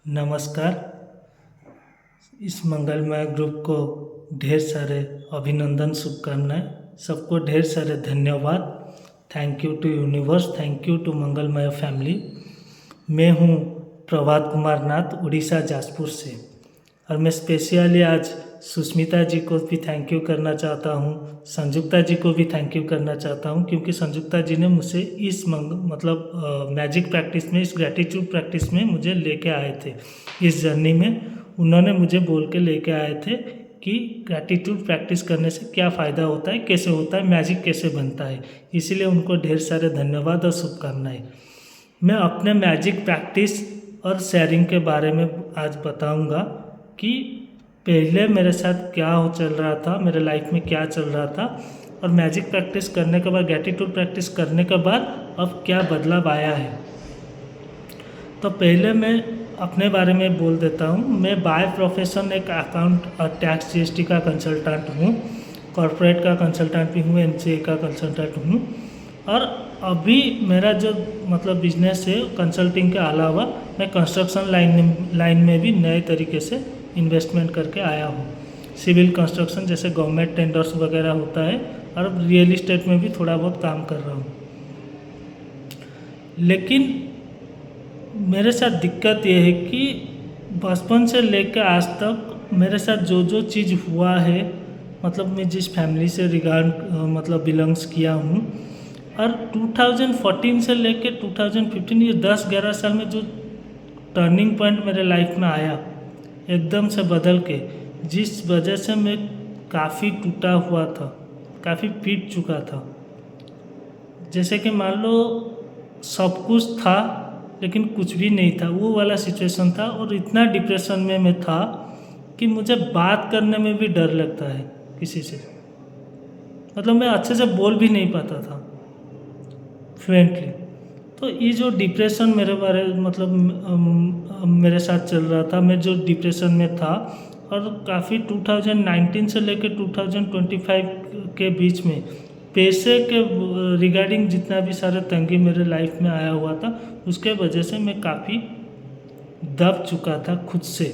नमस्कार। इस मंगलमय ग्रुप को ढेर सारे अभिनंदन, शुभकामनाएं। सबको ढेर सारे धन्यवाद। Thank you to universe, thank you to Mangalmay family. मैं हूं प्रभात कुमार नाथ, उड़ीसा जाजपुर से। और मैं स्पेशली आज सुष्मिता जी को भी थैंक यू करना चाहता हूँ, संजुक्ता जी को भी थैंक यू करना चाहता हूँ, क्योंकि संजुक्ता जी ने मुझे इस मैजिक प्रैक्टिस में, इस ग्रैटिट्यूड प्रैक्टिस में मुझे लेके आए थे। इस जर्नी में उन्होंने मुझे बोल के लेके आए थे कि ग्रैटिट्यूड प्रैक्टिस करने से क्या फ़ायदा होता है, कैसे होता है, मैजिक कैसे बनता है। इसीलिए उनको ढेर सारे धन्यवाद और शुभकामनाएं। मैं अपने मैजिक प्रैक्टिस और शेयरिंग के बारे में आज बताऊंगा कि पहले मेरे साथ क्या चल रहा था, मेरे लाइफ में क्या चल रहा था, और मैजिक प्रैक्टिस करने के बाद, ग्रैटिट्यूड प्रैक्टिस करने के बाद अब क्या बदलाव आया है। तो पहले मैं अपने बारे में बोल देता हूँ। मैं बाय प्रोफेशन एक अकाउंट और टैक्स जीएसटी का कंसल्टेंट हूँ, कॉर्पोरेट का कंसल्टेंट भी हूँ, एनसीए का कंसल्टेंट हूँ। और अभी मेरा जो बिजनेस है, कंसल्टिंग के अलावा मैं कंस्ट्रक्शन लाइन में भी नए तरीके से इन्वेस्टमेंट करके आया हूँ। सिविल कंस्ट्रक्शन जैसे गवर्नमेंट टेंडर्स वगैरह होता है, और अब रियल इस्टेट में भी थोड़ा बहुत काम कर रहा हूँ। लेकिन मेरे साथ दिक्कत ये है कि बचपन से लेकर आज तक मेरे साथ जो जो चीज़ हुआ है, मैं जिस फैमिली से बिलोंग्स किया हूँ, और 2014 से लेकर 2015, ये 10-11 साल में जो टर्निंग पॉइंट मेरे लाइफ में आया एकदम से बदल के, जिस वजह से मैं काफ़ी टूटा हुआ था, काफ़ी पीट चुका था। जैसे कि मान लो सब कुछ था लेकिन कुछ भी नहीं था, वो वाला सिचुएशन था। और इतना डिप्रेशन में मैं था कि मुझे बात करने में भी डर लगता है किसी से। मैं अच्छे से बोल भी नहीं पाता था फ्लुएंटली। तो ये जो डिप्रेशन मेरे साथ चल रहा था, मैं जो डिप्रेशन में था, और काफ़ी 2019 से लेकर 2025 के बीच में पैसे के रिगार्डिंग जितना भी सारे तंगी मेरे लाइफ में आया हुआ था, उसके वजह से मैं काफ़ी दब चुका था खुद से।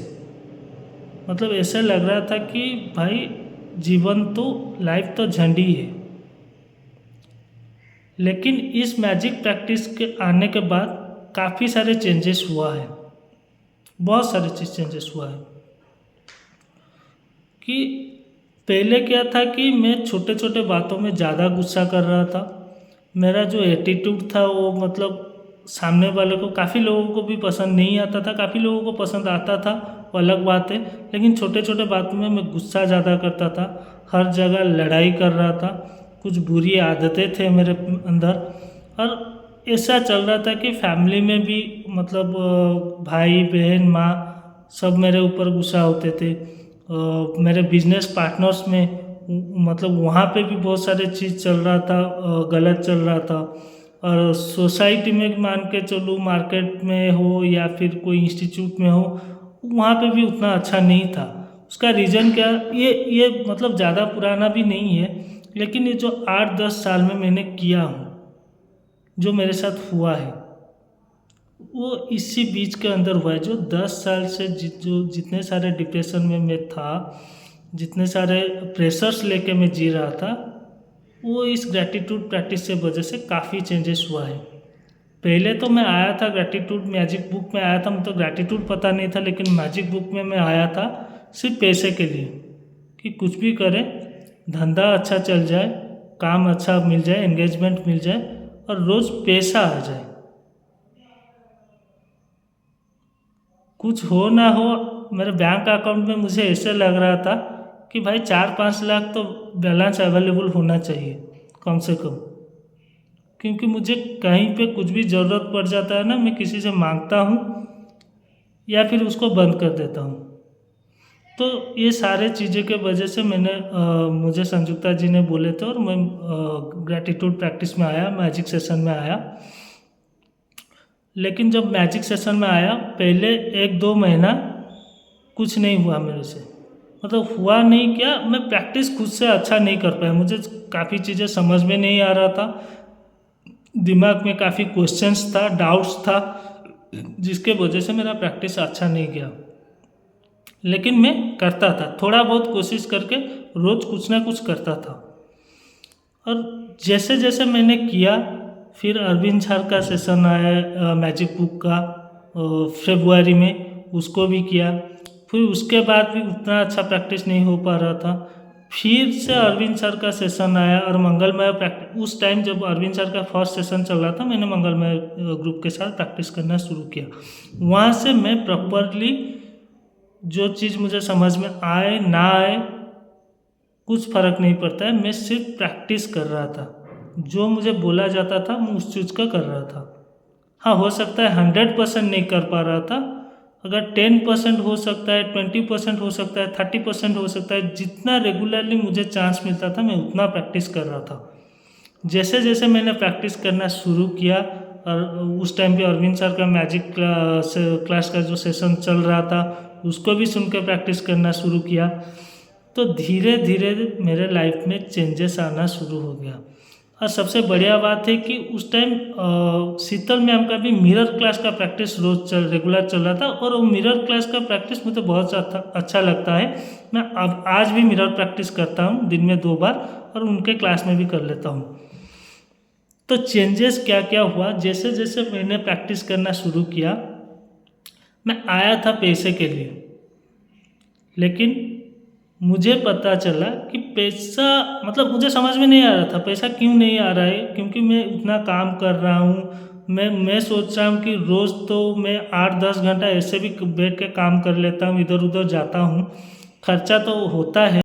ऐसा लग रहा था कि भाई जीवन तो, लाइफ तो झंडी है। लेकिन इस मैजिक प्रैक्टिस के आने के बाद काफ़ी सारे चेंजेस हुआ है, बहुत सारे चेंजेस हुआ है। कि पहले क्या था कि मैं छोटे छोटे बातों में ज़्यादा गुस्सा कर रहा था। मेरा जो एटीट्यूड था वो सामने वाले को, काफ़ी लोगों को भी पसंद नहीं आता था, काफ़ी लोगों को पसंद आता था, वो अलग बात है। लेकिन छोटे छोटे बातों में मैं गुस्सा ज़्यादा करता था, हर जगह लड़ाई कर रहा था, कुछ बुरी आदतें थे मेरे अंदर। और ऐसा चल रहा था कि फैमिली में भी भाई बहन माँ सब मेरे ऊपर गुस्सा होते थे। मेरे बिजनेस पार्टनर्स में वहाँ पे भी बहुत सारे चीज़ चल रहा था, गलत चल रहा था। और सोसाइटी में मान के चलो, मार्केट में हो या फिर कोई इंस्टीट्यूट में हो, वहाँ पे भी उतना अच्छा नहीं था। उसका रीज़न क्या, ये ज़्यादा पुराना भी नहीं है, लेकिन ये जो 8-10 साल में मैंने किया हूँ, जो मेरे साथ हुआ है, वो इसी बीच के अंदर हुआ है। जो 10 साल से जो जितने सारे डिप्रेशन में मैं था, जितने सारे प्रेशर्स लेके मैं जी रहा था, वो इस ग्रैटिट्यूड प्रैक्टिस से वजह से काफ़ी चेंजेस हुआ है। पहले तो मैं आया था ग्रैटिट्यूड मैजिक बुक में आया था, मुझे ग्रैटिट्यूड पता नहीं था, लेकिन मैजिक बुक में मैं आया था सिर्फ पैसे के लिए, कि कुछ भी करें, धंधा अच्छा चल जाए, काम अच्छा मिल जाए, एंगेजमेंट मिल जाए, और रोज़ पैसा आ जाए। कुछ हो ना हो, मेरे बैंक अकाउंट में मुझे ऐसे लग रहा था कि भाई 4-5 लाख तो बैलेंस अवेलेबल होना चाहिए कम से कम। क्योंकि मुझे कहीं पे कुछ भी ज़रूरत पड़ जाता है ना, मैं किसी से मांगता हूँ या फिर उसको बंद कर देता हूँ। तो ये सारे चीज़ें के वजह से मुझे संजुक्ता जी ने बोले थे, और मैं ग्रैटिट्यूड प्रैक्टिस में आया, मैजिक सेशन में आया। लेकिन जब मैजिक सेशन में आया, पहले 1-2 महीना कुछ नहीं हुआ मेरे से। हुआ नहीं क्या, मैं प्रैक्टिस खुद से अच्छा नहीं कर पाया। मुझे काफ़ी चीज़ें समझ में नहीं आ रहा था, दिमाग में काफ़ी क्वेश्चंस था, डाउट्स था, जिसके वजह से मेरा प्रैक्टिस अच्छा नहीं गया। लेकिन मैं करता था, थोड़ा बहुत कोशिश करके रोज़ कुछ ना कुछ करता था। और जैसे जैसे मैंने किया, फिर अरविंद सर का सेशन आया मैजिक बुक का फरवरी में, उसको भी किया। फिर उसके बाद भी उतना अच्छा प्रैक्टिस नहीं हो पा रहा था। फिर से अरविंद सर का सेशन आया और मंगलमय प्रैक्टिस, उस टाइम जब अरविंद सर का फर्स्ट सेशन चल रहा था, मैंने मंगलमय ग्रुप के साथ प्रैक्टिस करना शुरू किया। वहाँ से मैं प्रॉपरली जो चीज़ मुझे समझ में आए ना आए कुछ फ़र्क नहीं पड़ता है, मैं सिर्फ प्रैक्टिस कर रहा था। जो मुझे बोला जाता था मैं उस चीज़ का कर रहा था। हाँ, हो सकता है 100% नहीं कर पा रहा था, अगर 10% हो सकता है, 20% हो सकता है, 30% हो सकता है, जितना रेगुलरली मुझे चांस मिलता था मैं उतना प्रैक्टिस कर रहा था। जैसे जैसे मैंने प्रैक्टिस करना शुरू किया, और उस टाइम पे अरविंद सर का मैजिक क्लास का जो सेशन चल रहा था उसको भी सुन के प्रैक्टिस करना शुरू किया, तो धीरे धीरे मेरे लाइफ में चेंजेस आना शुरू हो गया। और सबसे बढ़िया बात है कि उस टाइम शीतल मैम का भी मिरर क्लास का प्रैक्टिस रोज रेगुलर चल रहा था, और वो मिरर क्लास का प्रैक्टिस मुझे बहुत अच्छा लगता है। मैं अब आज भी मिरर प्रैक्टिस करता हूँ दिन में 2 बार, और उनके क्लास में भी कर लेता हूँ। तो चेंजेस क्या क्या हुआ, जैसे जैसे मैंने प्रैक्टिस करना शुरू किया, मैं आया था पैसे के लिए, लेकिन मुझे पता चला कि पैसा, मतलब मुझे समझ में नहीं आ रहा था पैसा क्यों नहीं आ रहा है, क्योंकि मैं उतना काम कर रहा हूँ। मैं सोच रहा हूँ कि रोज़ तो मैं 8-10 घंटा ऐसे भी बैठ के काम कर लेता हूँ, इधर उधर जाता हूँ, खर्चा तो होता है।